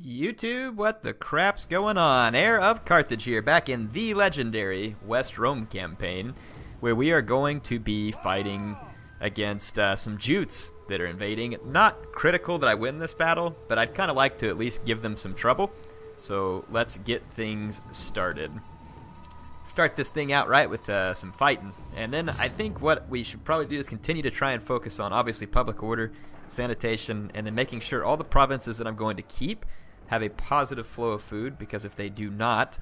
YouTube, what the crap's going on? Heir of Carthage here, back in the legendary West Rome campaign, where we are going to be fighting against some Jutes that are invading. Not critical that I win this battle, but I'd kind of like to at least give them some trouble. So let's get things started. Start this thing out right with some fighting. And then I think what we should probably do is continue to try and focus on, obviously, public order, sanitation, and then making sure all the provinces that I'm going to keep have a positive flow of food, because if they do not,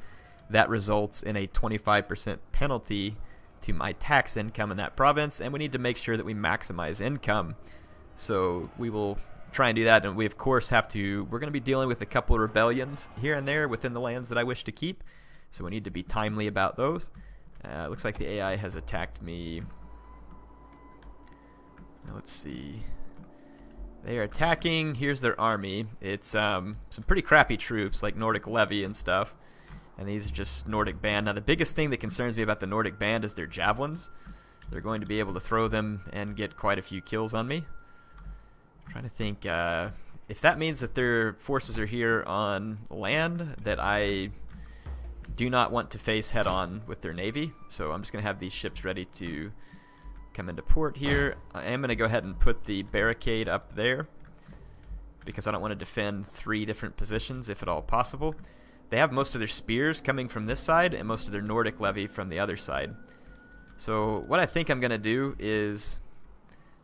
that results in a 25% penalty to my tax income in that province, and we need to make sure that we maximize income. So we will try and do that, and we of course have to, we're going to be dealing with a couple of rebellions here and there within the lands that I wish to keep, so we need to be timely about those. Looks like the AI has attacked me. Now let's see. They are attacking. Here's their army. It's some pretty crappy troops like Nordic Levy and stuff. And these are just Nordic Band. Now the biggest thing that concerns me about the Nordic Band is their javelins. They're going to be able to throw them and get quite a few kills on me. I'm trying to think if that means that their forces are here on land that I do not want to face head on with their navy. So I'm just going to have these ships ready to come into port here. I am going to go ahead and put the barricade up there because I don't want to defend 3 different positions if at all possible. They have most of their spears coming from this side and most of their Nordic levy from the other side. So what I think I'm going to do is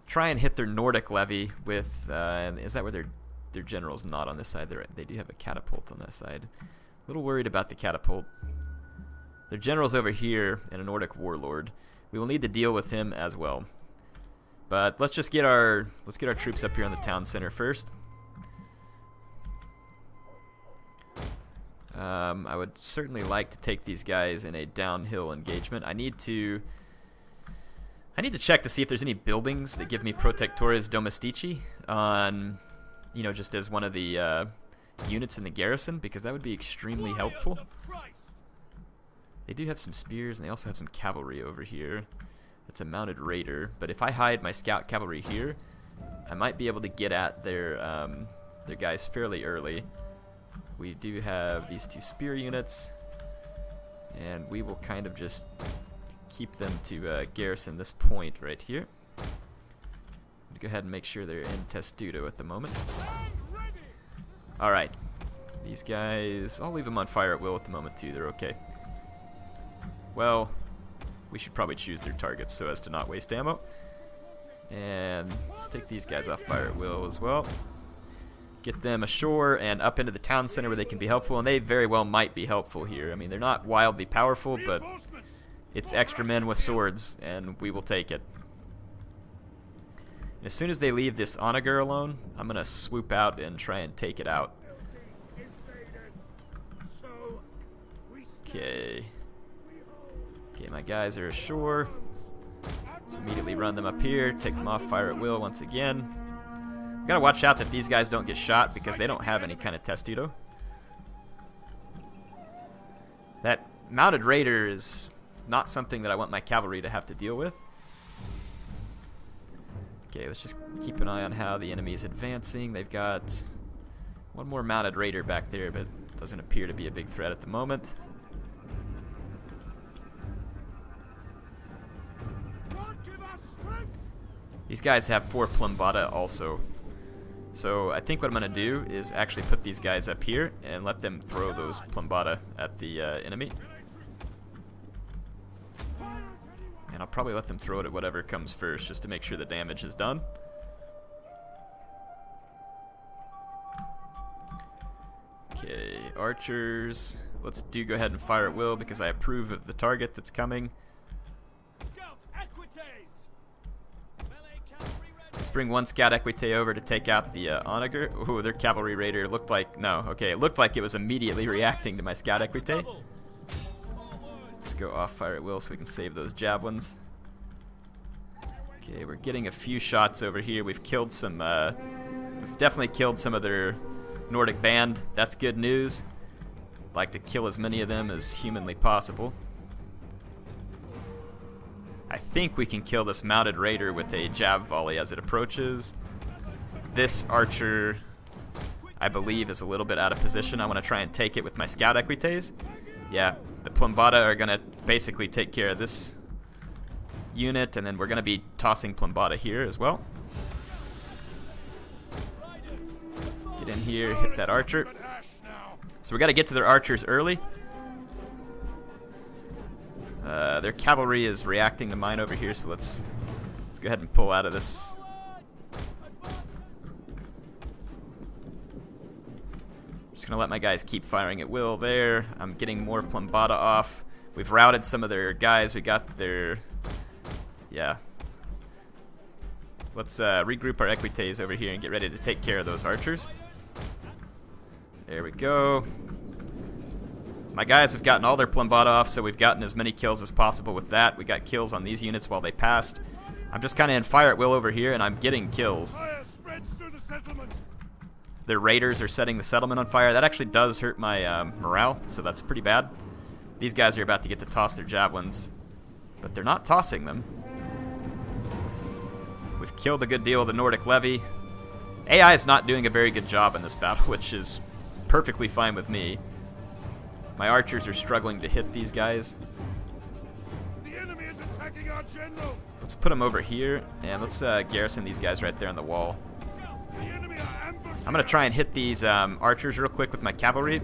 try and hit their Nordic levy with, is that where their general's not on this side? They do have a catapult on that side. A little worried about the catapult. Their general's over here and a Nordic warlord. We will need to deal with him as well. But let's just get our troops up here on the town center first. I would certainly like to take these guys in a downhill engagement. I need to check to see if there's any buildings that give me Protectores Domestici on, you know, just as one of the units in the garrison, because that would be extremely helpful. They do have some spears, and they also have some cavalry over here. It's a mounted raider, but if I hide my scout cavalry here, I might be able to get at their guys fairly early. We do have these 2 spear units, and we will kind of just keep them to garrison this point right here. Go ahead and make sure they're in Testudo at the moment. Alright, these guys, I'll leave them on fire at will at the moment too, they're okay. Well, we should probably choose their targets so as to not waste ammo. And let's take these guys off fire at will as well. Get them ashore and up into the town center where they can be helpful, and they very well might be helpful here. I mean, they're not wildly powerful, but it's extra men with swords, and we will take it. And as soon as they leave this Onager alone, I'm going to swoop out and try and take it out. Okay. Okay, my guys are ashore. Let's immediately run them up here, take them off fire at will once again. Gotta watch out that these guys don't get shot because they don't have any kind of testudo. That mounted raider is not something that I want my cavalry to have to deal with. Okay, let's just keep an eye on how the enemy is advancing. They've got one more mounted raider back there, but doesn't appear to be a big threat at the moment. These guys have 4 plumbata also. So I think what I'm going to do is actually put these guys up here and let them throw those plumbata at the enemy. And I'll probably let them throw it at whatever comes first just to make sure the damage is done. Okay, archers. Let's go ahead and fire at will because I approve of the target that's coming. Let's bring 1 scout equite over to take out the Onager. Ooh, their cavalry raider looked like, no, okay, it looked like it was immediately reacting to my scout equite. Let's go off fire at will so we can save those javelins. Okay, we're getting a few shots over here. We've killed some, we've definitely killed some of their Nordic band. That's good news. I'd like to kill as many of them as humanly possible. I think we can kill this mounted raider with a jab volley as it approaches. This archer I believe, is a little bit out of position. I want to try and take it with my scout equites. Yeah, the Plumbata are going to basically take care of this unit, and then we're going to be tossing Plumbata here as well. Get in here, hit that archer. So we got to get to their archers early. Their cavalry is reacting to mine over here, so let's go ahead and pull out of this. Just gonna let my guys keep firing at will there. I'm getting more Plumbata off. We've routed some of their guys. We got their... yeah. Let's regroup our equites over here and get ready to take care of those archers. There we go. My guys have gotten all their Plumbata off, so we've gotten as many kills as possible with that. We got kills on these units while they passed. I'm just kind of in fire at will over here, and I'm getting kills. Their raiders are setting the settlement on fire. That actually does hurt my morale, so that's pretty bad. These guys are about to get to toss their javelins, but they're not tossing them. We've killed a good deal of the Nordic levy. AI is not doing a very good job in this battle, which is perfectly fine with me. My archers are struggling to hit these guys. The enemy is attacking our general. Let's put them over here, and let's garrison these guys right there on the wall. The enemy are ambushing. I'm going to try and hit these archers real quick with my cavalry.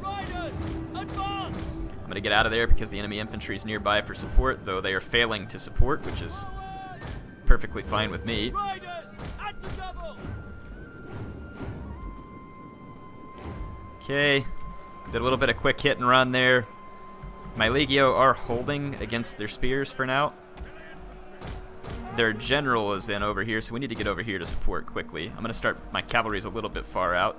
Riders, advance! I'm going to get out of there because the enemy infantry is nearby for support, though they are failing to support, which is perfectly fine with me. Riders, at the double! Okay, did a little bit of quick hit and run there. My Legio are holding against their spears for now. Their general is then over here, so we need to get over here to support quickly. I'm going to start, my cavalry's a little bit far out.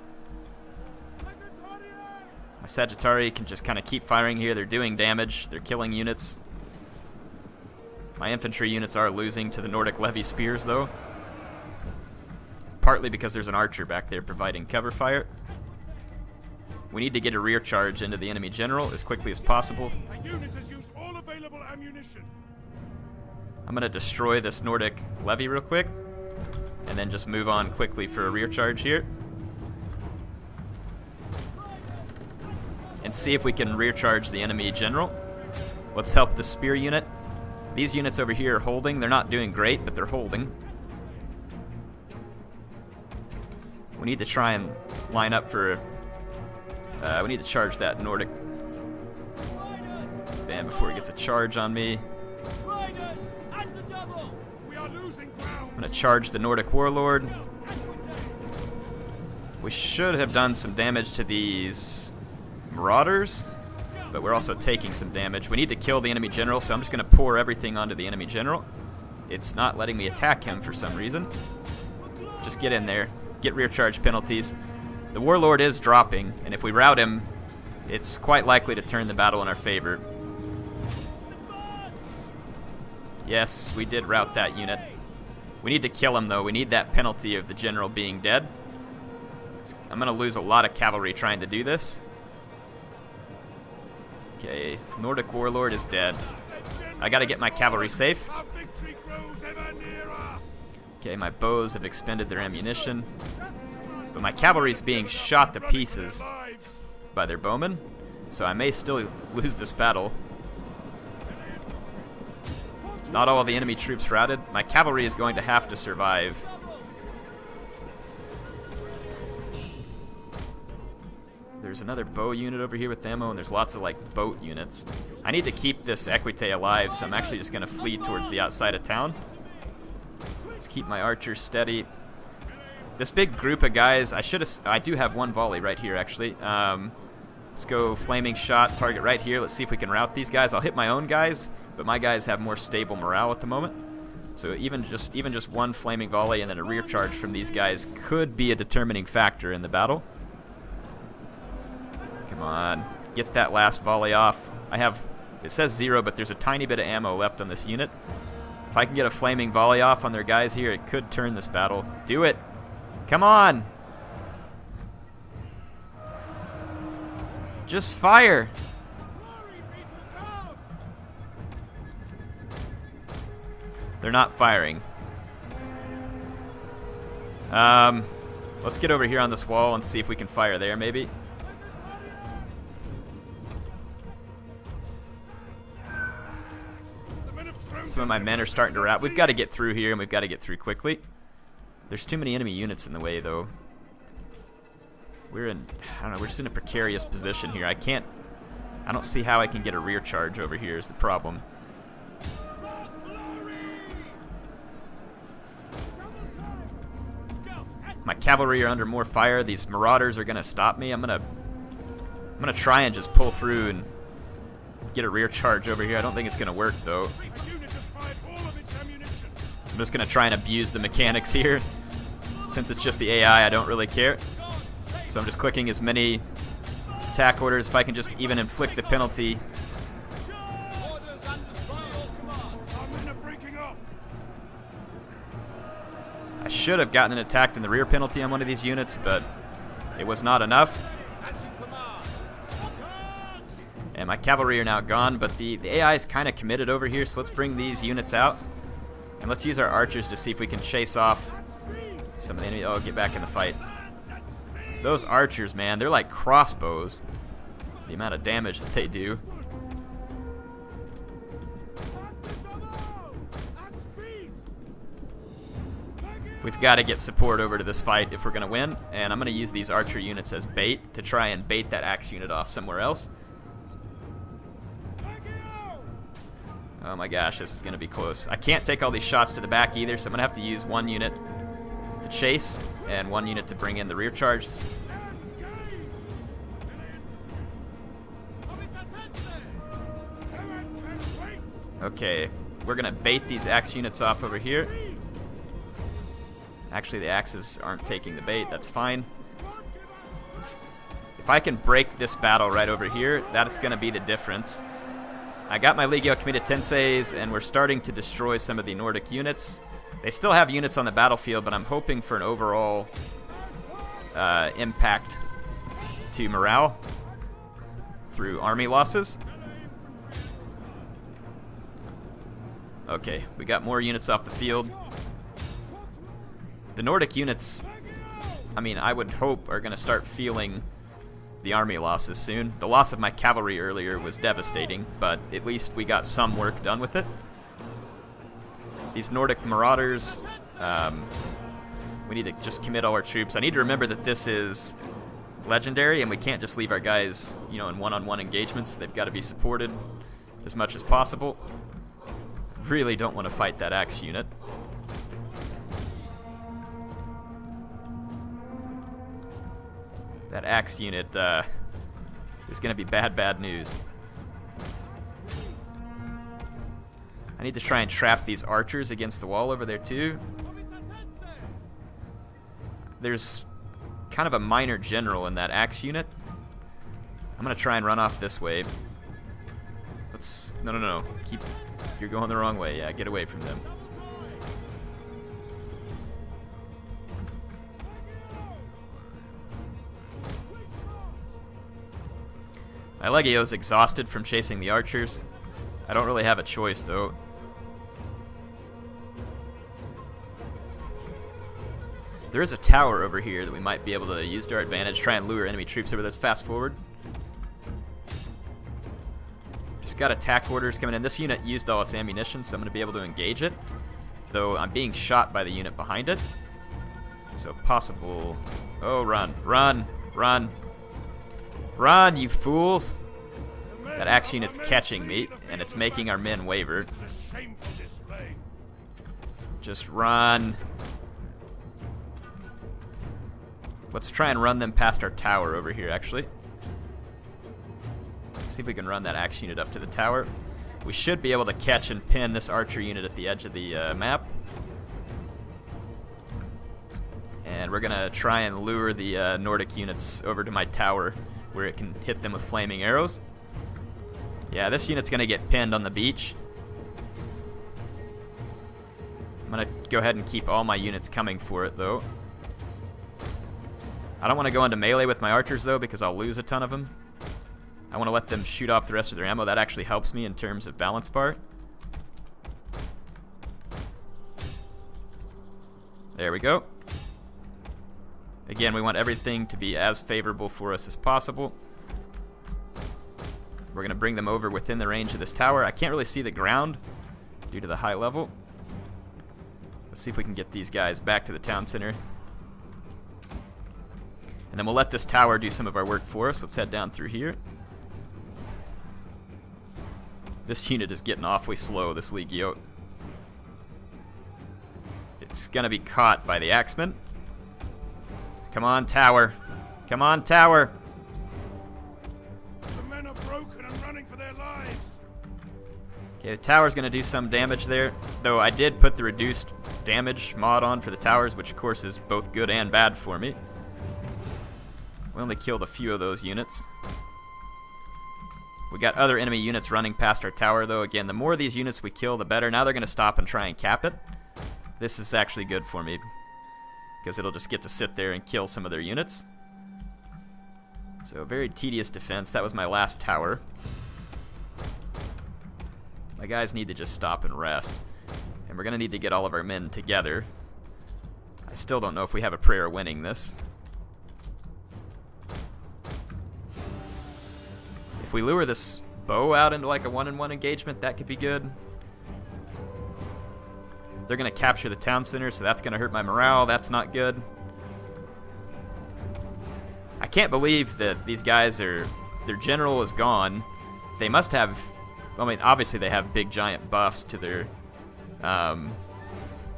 My Sagittari can just kind of keep firing here. They're doing damage. They're killing units. My infantry units are losing to the Nordic levy spears, though. Partly because there's an archer back there providing cover fire. We need to get a rear charge into the enemy general as quickly as possible. A unit has used all available ammunition. I'm going to destroy this Nordic levy real quick, and then just move on quickly for a rear charge here. And see if we can rear charge the enemy general. Let's help the spear unit. These units over here are holding. They're not doing great, but they're holding. We need to try and line up for... we need to charge that Nordic band before he gets a charge on me. Riders, at the double! We are losing ground. I'm going to charge the Nordic warlord. We should have done some damage to these marauders, but we're also taking some damage. We need to kill the enemy general, so I'm just going to pour everything onto the enemy general. It's not letting me attack him for some reason. Just get in there. Get rear charge penalties. The warlord is dropping, and if we rout him, it's quite likely to turn the battle in our favor. Yes, we did rout that unit. We need to kill him, though. We need that penalty of the general being dead. I'm going to lose a lot of cavalry trying to do this. Okay, Nordic warlord is dead. I got to get my cavalry safe. Our victory grows ever nearer. Okay, my bows have expended their ammunition. But my cavalry's being shot to pieces by their bowmen, so I may still lose this battle. Not all of the enemy troops routed. My cavalry is going to have to survive. There's another bow unit over here with ammo, and there's lots of like boat units. I need to keep this equite alive, so I'm actually just going to flee towards the outside of town. Let's keep my archers steady. This big group of guys, I do have one volley right here actually. Let's go flaming shot, target right here. Let's see if we can rout these guys. I'll hit my own guys, but my guys have more stable morale at the moment. So even just one flaming volley and then a rear charge from these guys could be a determining factor in the battle. Come on, get that last volley off. It says 0, but there's a tiny bit of ammo left on this unit. If I can get a flaming volley off on their guys here, it could turn this battle. Do it! Come on! Just fire! They're not firing. Let's get over here on this wall and see if we can fire there, maybe. Some of my men are starting to wrap. We've got to get through here, and we've got to get through quickly. There's too many enemy units in the way, though. We're in, I don't know, we're just in a precarious position here. I don't see how I can get a rear charge over here is the problem. My cavalry are under more fire. These marauders are going to stop me. I'm going to try and just pull through and get a rear charge over here. I don't think it's going to work, though. I'm just going to try and abuse the mechanics here. Since it's just the AI, I don't really care. So I'm just clicking as many attack orders if I can just even inflict the penalty. I should have gotten an attack in the rear penalty on one of these units, but it was not enough. And my cavalry are now gone, but the AI is kind of committed over here, so let's bring these units out. And let's use our archers to see if we can chase off some of the enemy. Oh, get back in the fight. Those archers, man, they're like crossbows. The amount of damage that they do. We've got to get support over to this fight if we're going to win. And I'm going to use these archer units as bait to try and bait that axe unit off somewhere else. Oh my gosh, this is going to be close. I can't take all these shots to the back either, so I'm going to have to use one unit to chase and one unit to bring in the rear charge. Okay, we're going to bait these axe units off over here. Actually, the axes aren't taking the bait. That's fine. If I can break this battle right over here, that's going to be the difference. I got my Legio Comita Tenseis, and we're starting to destroy some of the Nordic units. They still have units on the battlefield, but I'm hoping for an overall impact to morale through army losses. Okay, we got more units off the field. The Nordic units, I mean, I would hope are going to start feeling the army losses soon. The loss of my cavalry earlier was devastating, but at least we got some work done with it. These Nordic marauders, we need to just commit all our troops. I need to remember that this is legendary, and we can't just leave our guys, you know, in one-on-one engagements. They've got to be supported as much as possible. Really don't want to fight that axe unit. That axe unit is going to be bad news. I need to try and trap these archers against the wall over there too. There's kind of a minor general in that axe unit. I'm going to try and run off this way. No. You're going the wrong way. Yeah, get away from them. My Legio's exhausted from chasing the archers. I don't really have a choice, though. There is a tower over here that we might be able to use to our advantage, try and lure enemy troops over. Let's fast forward. Just got attack orders coming in. This unit used all its ammunition, so I'm going to be able to engage it. Though I'm being shot by the unit behind it. So possible... Oh, run, you fools! That axe unit's catching me, and it's making our men waver. Just run. Let's try and run them past our tower over here, actually. See if we can run that axe unit up to the tower. We should be able to catch and pin this archer unit at the edge of the map. And we're going to try and lure the Nordic units over to my tower, where it can hit them with flaming arrows. Yeah, this unit's going to get pinned on the beach. I'm going to go ahead and keep all my units coming for it, though. I don't want to go into melee with my archers, though, because I'll lose a ton of them. I want to let them shoot off the rest of their ammo. That actually helps me in terms of balance bar. There we go. Again, we want everything to be as favorable for us as possible. We're going to bring them over within the range of this tower. I can't really see the ground due to the high level. Let's see if we can get these guys back to the town center. And then we'll let this tower do some of our work for us. Let's head down through here. This unit is getting awfully slow, this Legio. It's going to be caught by the Axemen. Come on, tower. Come on, tower. The men are broken and running for their lives. Okay, the tower's going to do some damage there. Though I did put the reduced damage mod on for the towers, which of course is both good and bad for me. We only killed a few of those units. We got other enemy units running past our tower, though. Again, the more of these units we kill, the better. Now they're going to stop and try and cap it. This is actually good for me, because it'll just get to sit there and kill some of their units. So, very tedious defense. That was my last tower. My guys need to just stop and rest. And we're going to need to get all of our men together. I still don't know if we have a prayer of winning this. If we lure this bow out into like a 1-on-1 engagement, that could be good. They're going to capture the town center, so that's going to hurt my morale. That's not good. I can't believe that these guys are... Their general is gone. They must have... I mean, obviously they have big giant buffs to their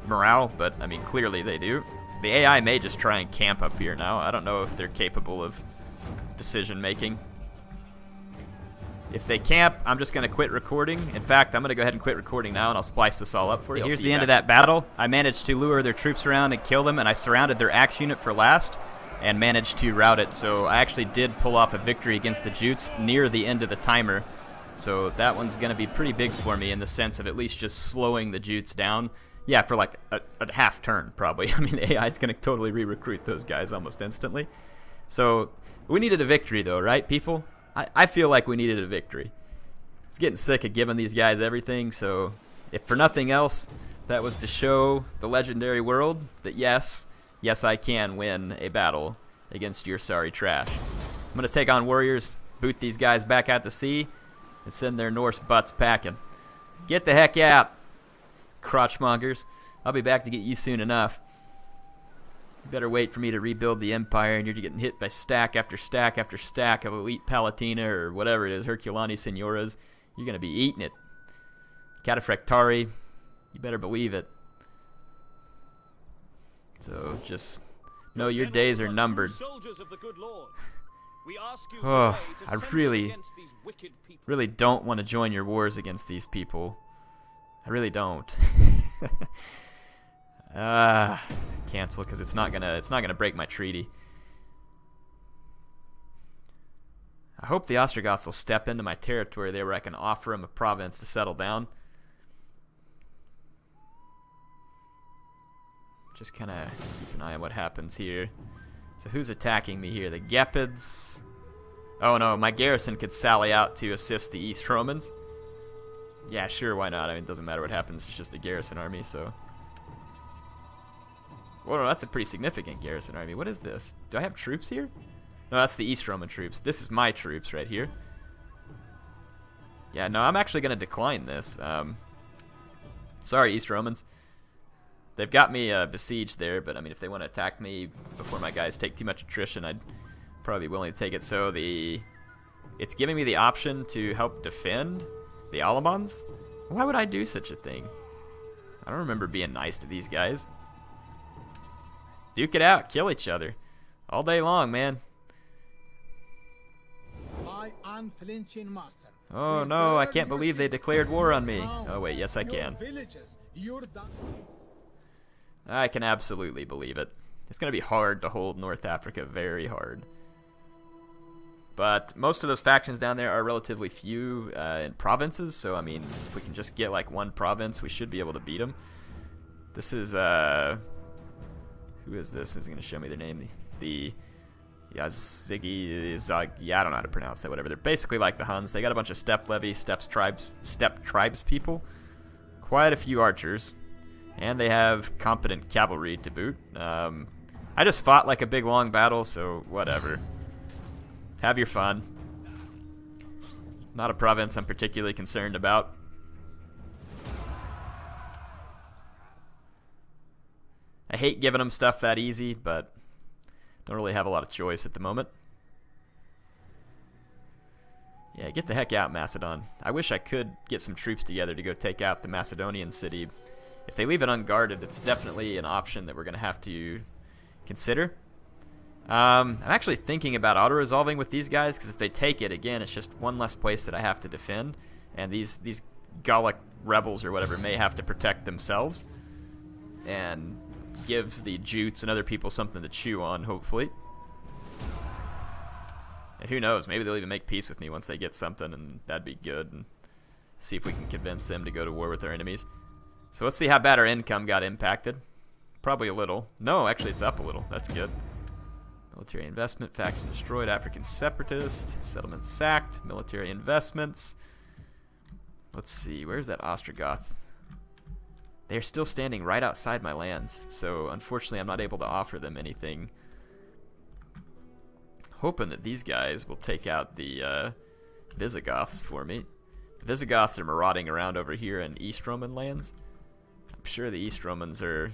morale, but I mean, clearly they do. The AI may just try and camp up here now. I don't know if they're capable of decision making. If they camp, I'm just going to quit recording. In fact, I'm going to go ahead and quit recording now, and I'll splice this all up for you. Here's the end of that battle. I managed to lure their troops around and kill them, and I surrounded their axe unit for last and managed to rout it. So I actually did pull off a victory against the Jutes near the end of the timer. So that one's going to be pretty big for me in the sense of at least just slowing the Jutes down. Yeah, for like a half turn, probably. I mean, the AI is going to totally re-recruit those guys almost instantly. So we needed a victory, though, right, people? I feel like we needed a victory. It's getting sick of giving these guys everything, so if for nothing else, that was to show the legendary world that yes, I can win a battle against your sorry trash. I'm going to take on warriors, boot these guys back out to sea, and send their Norse butts packing. Get the heck out, crotchmongers. I'll be back to get you soon enough. You better wait for me to rebuild the Empire, and you're getting hit by stack after stack after stack of elite Palatina or whatever it is, Herculani Senoras. You're going to be eating it. Cataphractari, you better believe it. So just know your days are numbered. Oh, I really don't want to join your wars against these people. I really don't. Cancel, because it's not gonna break my treaty. I hope the Ostrogoths will step into my territory there where I can offer them a province to settle down. Just kind of keep an eye on what happens here. So who's attacking me here? The Gepids. Oh no, my garrison could sally out to assist the East Romans. Yeah, sure, why not? I mean, it doesn't matter what happens. It's just a garrison army, so... Whoa, that's a pretty significant garrison army. What is this? Do I have troops here? No, that's the East Roman troops. This is my troops right here. Yeah, no, I'm actually going to decline this. Sorry, East Romans. They've got me besieged there, but I mean, if they want to attack me before my guys take too much attrition, I'd probably be willing to take it. So it's giving me the option to help defend the Alamans. Why would I do such a thing? I don't remember being nice to these guys. Duke it out, kill each other all day long, man. Oh no, I can't believe they declared war on me. Oh wait, yes I can. I can absolutely believe it. It's going to be hard to hold North Africa, very hard. But most of those factions down there are relatively few in provinces, so I mean, if we can just get like one province, we should be able to beat them. This is, who is this? Who's going to show me their name? The Yazigi, yeah, I don't know how to pronounce that, whatever. They're basically like the Huns. They got a bunch of steppe tribes people, quite a few archers, and they have competent cavalry to boot. I just fought like a big long battle, so whatever. Have your fun. Not a province I'm particularly concerned about. I hate giving them stuff that easy, but don't really have a lot of choice at the moment. Yeah, get the heck out, Macedon. I wish I could get some troops together to go take out the Macedonian city. If they leave it unguarded, it's definitely an option that we're going to have to consider. I'm actually thinking about auto-resolving with these guys, because if they take it, again, it's just one less place that I have to defend. And these Gallic rebels or whatever may have to protect themselves. And give the Jutes and other people something to chew on, hopefully. And who knows, maybe they'll even make peace with me once they get something, and that'd be good. And see if we can convince them to go to war with our enemies. So let's see how bad our income got impacted. Probably a little. No, actually it's up a little. That's good. Military investment, faction destroyed, African separatist, settlement sacked, military investments. Let's see, where's that Ostrogoth? They're still standing right outside my lands, so unfortunately I'm not able to offer them anything. Hoping that these guys will take out the Visigoths for me. The Visigoths are marauding around over here in East Roman lands. I'm sure the East Romans are...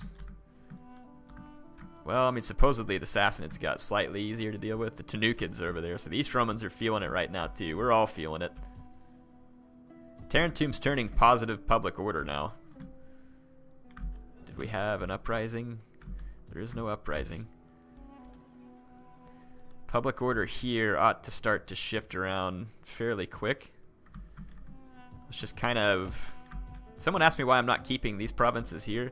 Well, I mean, supposedly the Sassanids got slightly easier to deal with. The Tanukids are over there, so the East Romans are feeling it right now too. We're all feeling it. Tarentum's turning positive public order now. Did we have an uprising? There is no uprising. Public order here ought to start to shift around fairly quick. It's just kind of... Someone asked me why I'm not keeping these provinces here.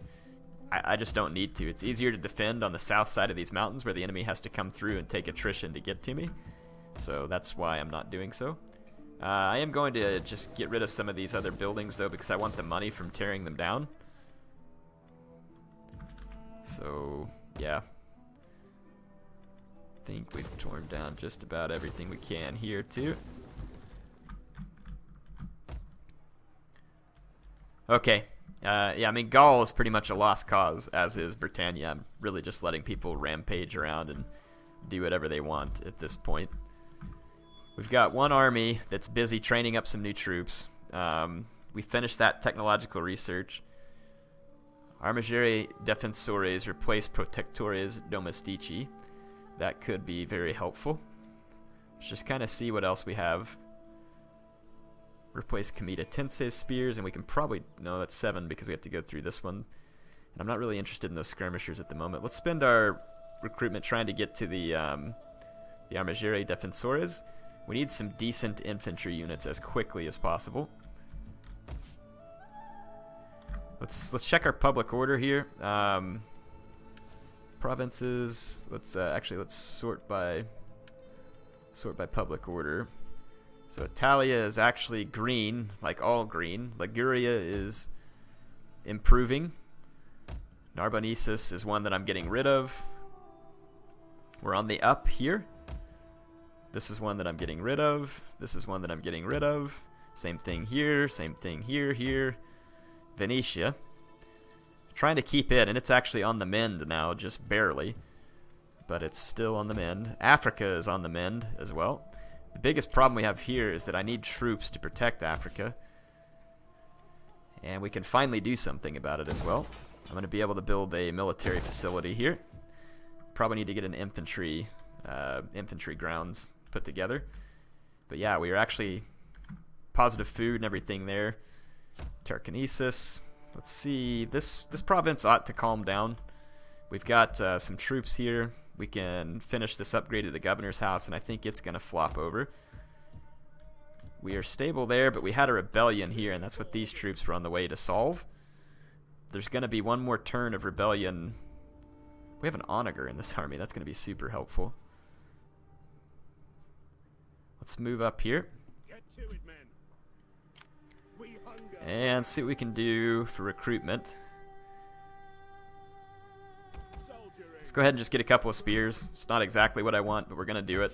I just don't need to. It's easier to defend on the south side of these mountains where the enemy has to come through and take attrition to get to me. So that's why I'm not doing so. I am going to just get rid of some of these other buildings though, because I want the money from tearing them down. So, yeah. I think we've torn down just about everything we can here too. Okay. Yeah, I mean, Gaul is pretty much a lost cause, as is Britannia. I'm really just letting people rampage around and do whatever they want at this point. We've got one army that's busy training up some new troops. We finished that technological research. Armigeri Defensores replace Protectores Domestici. That could be very helpful. Let's just kind of see what else we have. Replace Comitatense spears, and we can probably... No, that's 7 because we have to go through this one. And I'm not really interested in those skirmishers at the moment. Let's spend our recruitment trying to get to the Armigeri Defensores. We need some decent infantry units as quickly as possible. Let's check our public order here. Provinces. Let's sort by public order. So Italia is actually green, like all green. Liguria is improving. Narbonensis is one that I'm getting rid of. We're on the up here. This is one that I'm getting rid of. This is one that I'm getting rid of. Same thing here, same thing here. Venetia. Trying to keep it, and it's actually on the mend now, just barely. But it's still on the mend. Africa is on the mend as well. The biggest problem we have here is that I need troops to protect Africa. And we can finally do something about it as well. I'm going to be able to build a military facility here. Probably need to get an infantry grounds put together. But yeah, we are actually positive food and everything there. Tarkanesis. Let's see. This province ought to calm down. We've got some troops here. We can finish this upgrade to the governor's house, and I think it's going to flop over. We are stable there, but we had a rebellion here, and that's what these troops were on the way to solve. There's going to be one more turn of rebellion. We have an onager in this army. That's going to be super helpful. Let's move up here. Get to it, men. We hunger. And see what we can do for recruitment. Let's go ahead and just get a couple of spears. It's not exactly what I want, but we're going to do it.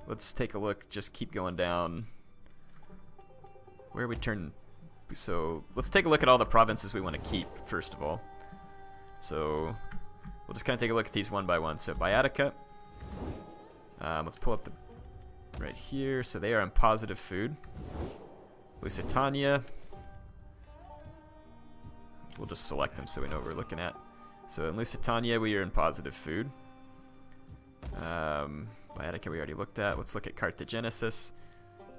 Let's take a look. Just keep going down. Where we turn... So let's take a look at all the provinces we want to keep, first of all. So we'll just kind of take a look at these one by one. So Baetica, let's pull up the right here. So they are in positive food. Lusitania, we'll just select them so we know what we're looking at. So in Lusitania, we are in positive food. Baetica we already looked at. Let's look at Carthagenesis.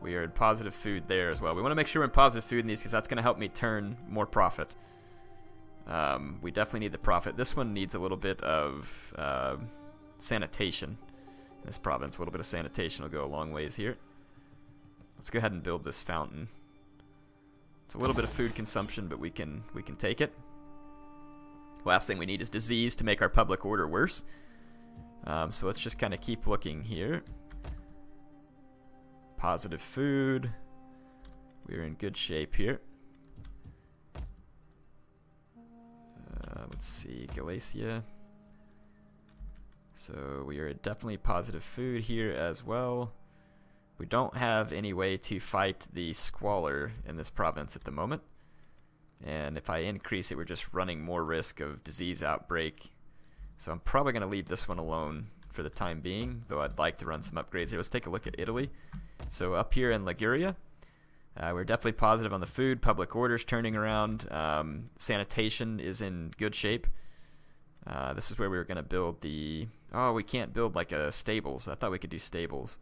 We are in positive food there as well. We want to make sure we're in positive food in these because that's going to help me turn more profit. We definitely need the profit. This one needs a little bit of sanitation. In this province, a little bit of sanitation will go a long ways here. Let's go ahead and build this fountain. It's a little bit of food consumption, but we can take it. Last thing we need is disease to make our public order worse. So let's just kind of keep looking here. Positive food. We're in good shape here. Let's see, Galatia. So we are definitely positive food here as well. We don't have any way to fight the squalor in this province at the moment. And if I increase it, we're just running more risk of disease outbreak. So I'm probably going to leave this one alone for the time being, though I'd like to run some upgrades here. Let's take a look at Italy. So up here in Liguria, we're definitely positive on the food. Public order's turning around. Sanitation is in good shape. This is where we were going to build the... Oh, we can't build like a stables. I thought we could do stables.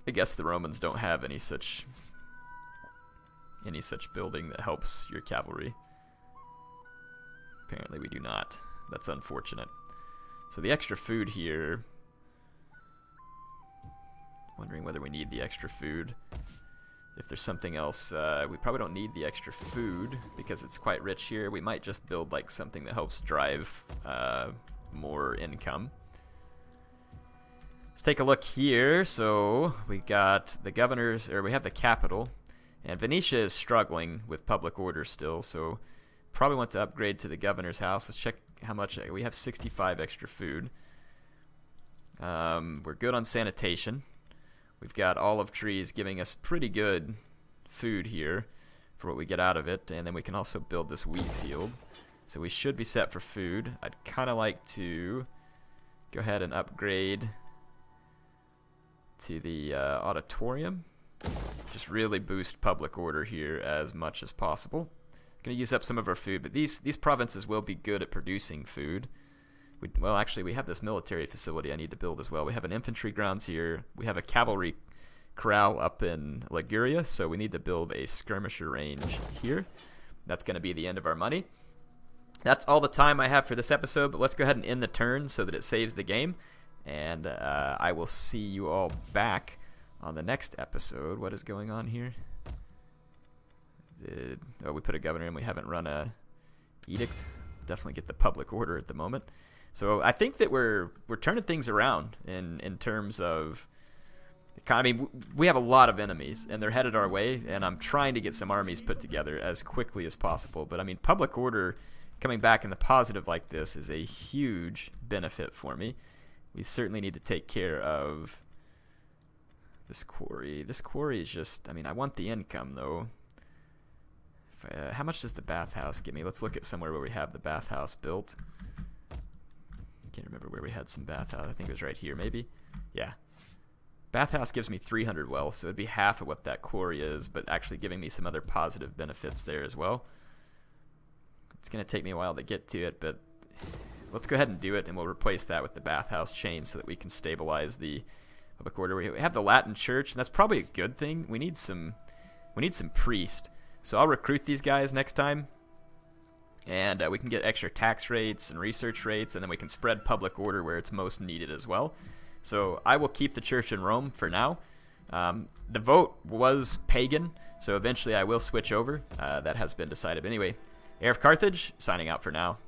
I guess the Romans don't have any such building that helps your cavalry. Apparently we do not. That's unfortunate. So the extra food here... Wondering whether we need the extra food. If there's something else, we probably don't need the extra food because it's quite rich here. We might just build like something that helps drive more income. Let's take a look here. So we got the governors, or we have the capital, and Venetia is struggling with public order still. So probably want to upgrade to the governor's house. Let's check how much we have. 65 extra food. We're good on sanitation. We've got olive trees giving us pretty good food here for what we get out of it. And then we can also build this wheat field. So we should be set for food. I'd kind of like to go ahead and upgrade to the auditorium. Just really boost public order here as much as possible. Going to use up some of our food, but these provinces will be good at producing food. Well, actually, we have this military facility I need to build as well. We have an infantry grounds here. We have a cavalry corral up in Liguria, so we need to build a skirmisher range here. That's going to be the end of our money. That's all the time I have for this episode, but let's go ahead and end the turn so that it saves the game. And I will see you all back on the next episode. What is going on here? Oh, we put a governor in. We haven't run a edict. Definitely get the public order at the moment. So I think that we're turning things around in terms of economy. We have a lot of enemies, and they're headed our way, and I'm trying to get some armies put together as quickly as possible. But, I mean, public order coming back in the positive like this is a huge benefit for me. We certainly need to take care of this quarry. This quarry is just, I mean, I want the income, though. How much does the bathhouse give me? Let's look at somewhere where we have the bathhouse built. Can't remember where we had some bathhouse. I think it was right here, maybe. Yeah. Bathhouse gives me 300 wealth, so it'd be half of what that quarry is, but actually giving me some other positive benefits there as well. It's going to take me a while to get to it, but let's go ahead and do it, and we'll replace that with the bathhouse chain so that we can stabilize the public order. We have the Latin church, and that's probably a good thing. We need some priest. So I'll recruit these guys next time. And we can get extra tax rates and research rates, and then we can spread public order where it's most needed as well. So I will keep the church in Rome for now. The vote was pagan, so eventually I will switch over. That has been decided. Anyway, HeirofCarthage, signing out for now.